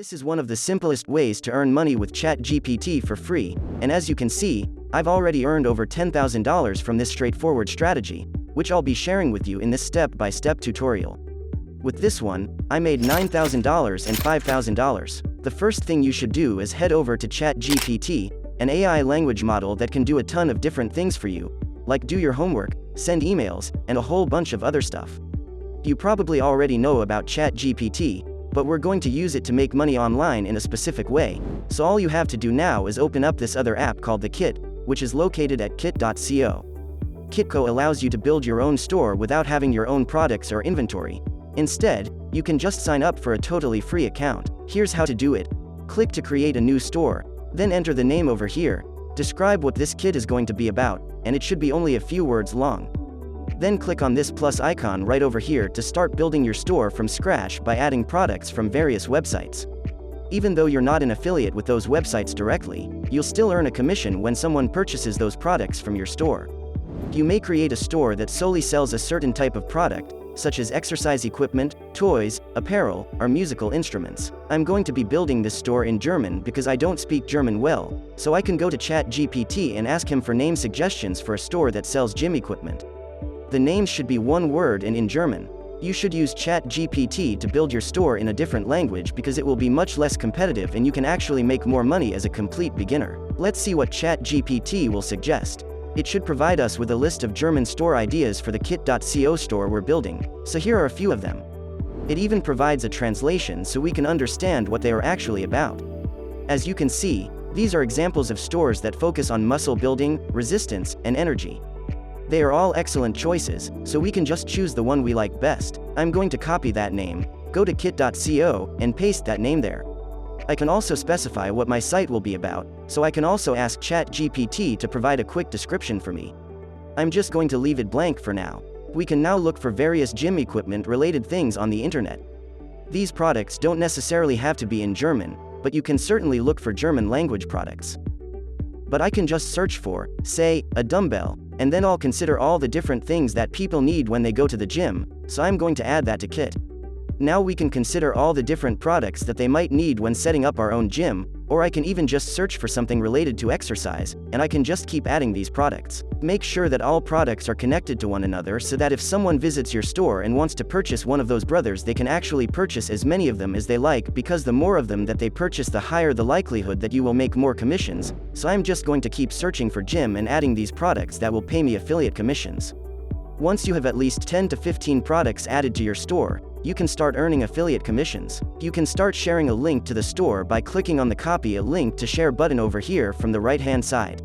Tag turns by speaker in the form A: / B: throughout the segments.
A: This is one of the simplest ways to earn money with Chat GPT for free, and as you can see, I've already earned over $10,000 from this straightforward strategy, which I'll be sharing with you in this step-by-step tutorial. With this one, I made $9,000 and $5,000. The first thing you should do is head over to Chat GPT, an AI language model that can do a ton of different things for you, like do your homework, send emails, and a whole bunch of other stuff. You probably already know about Chat GPT, but we're going to use it to make money online in a specific way, so all you have to do now is open up this other app called the Kit, which is located at 𝐷.co. 𝐷.co allows you to build your own store without having your own products or inventory. Instead, you can just sign up for a totally free account. Here's how to do it. Click to create a new store, then enter the name over here, describe what this kit is going to be about, and it should be only a few words long. Then click on this plus icon right over here to start building your store from scratch by adding products from various websites. Even though you're not an affiliate with those websites directly, you'll still earn a commission when someone purchases those products from your store. You may create a store that solely sells a certain type of product, such as exercise equipment, toys, apparel, or musical instruments. I'm going to be building this store in German because I don't speak German well, so I can go to Chat GPT and ask him for name suggestions for a store that sells gym equipment. The names should be one word and in German. You should use Chat GPT to build your store in a different language because it will be much less competitive and you can actually make more money as a complete beginner. Let's see what Chat GPT will suggest. It should provide us with a list of German store ideas for the 𝐷.co store we're building, so here are a few of them. It even provides a translation so we can understand what they are actually about. As you can see, these are examples of stores that focus on muscle building, resistance, and energy. They are all excellent choices, so we can just choose the one we like best. I'm going to copy that name, go to 𝐷.co, and paste that name there. I can also specify what my site will be about, so I can also ask Chat GPT to provide a quick description for me. I'm just going to leave it blank for now. We can now look for various gym equipment related things on the internet. These products don't necessarily have to be in German, but you can certainly look for German language products. But I can just search for, say, a dumbbell, and then I'll consider all the different things that people need when they go to the gym, so I'm going to add that to Kit. Now we can consider all the different products that they might need when setting up our own gym, or I can even just search for something related to exercise, and I can just keep adding these products. Make sure that all products are connected to one another so that if someone visits your store and wants to purchase one of those brothers, they can actually purchase as many of them as they like, because the more of them that they purchase, the higher the likelihood that you will make more commissions. So I'm just going to keep searching for gym and adding these products that will pay me affiliate commissions. Once you have at least 10 to 15 products added to your store, you can start earning affiliate commissions. You can start sharing a link to the store by clicking on the Copy a Link to Share button over here from the right-hand side.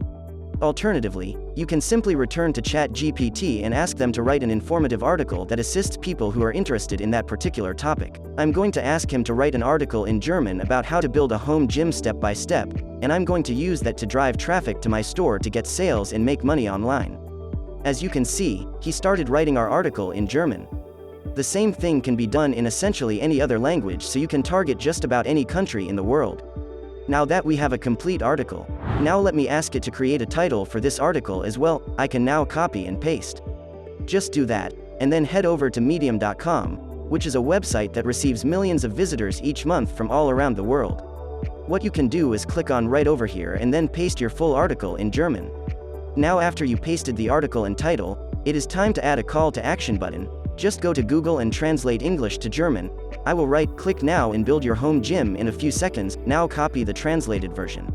A: Alternatively, you can simply return to Chat GPT and ask them to write an informative article that assists people who are interested in that particular topic. I'm going to ask him to write an article in German about how to build a home gym step by step, and I'm going to use that to drive traffic to my store to get sales and make money online. As you can see, he started writing our article in German. The same thing can be done in essentially any other language, so you can target just about any country in the world. Now that we have a complete article, now let me ask it to create a title for this article as well. I can now copy and paste. Just do that, and then head over to medium.com, which is a website that receives millions of visitors each month from all around the world. What you can do is click on right over here and then paste your full article in German. Now after you pasted the article and title, it is time to add a call to action button. Just go to Google and translate English to German. I will write, "Click now and build your home gym in a few seconds." Now copy the translated version.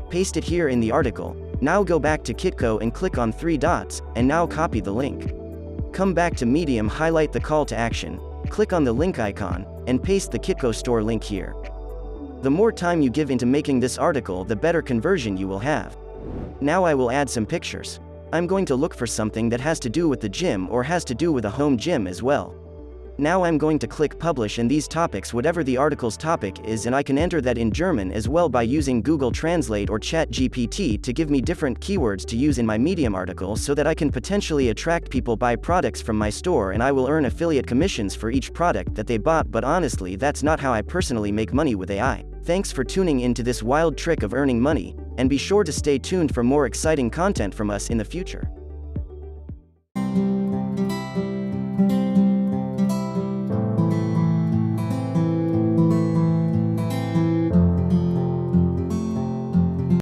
A: Paste it here in the article. Now go back to 𝐷.co and click on 3 dots, and now copy the link. Come back to Medium, highlight the call to action, click on the link icon, and paste the 𝐷.co store link here. The more time you give into making this article, the better conversion you will have. Now I will add some pictures. I'm going to look for something that has to do with the gym or has to do with a home gym as well. Now I'm going to click publish, and these topics, whatever the article's topic is, and I can enter that in German as well by using Google Translate or Chat GPT to give me different keywords to use in my Medium article so that I can potentially attract people buy products from my store, and I will earn affiliate commissions for each product that they bought. But honestly, that's not how I personally make money with AI. Thanks for tuning into this wild trick of earning money, and be sure to stay tuned for more exciting content from us in the future.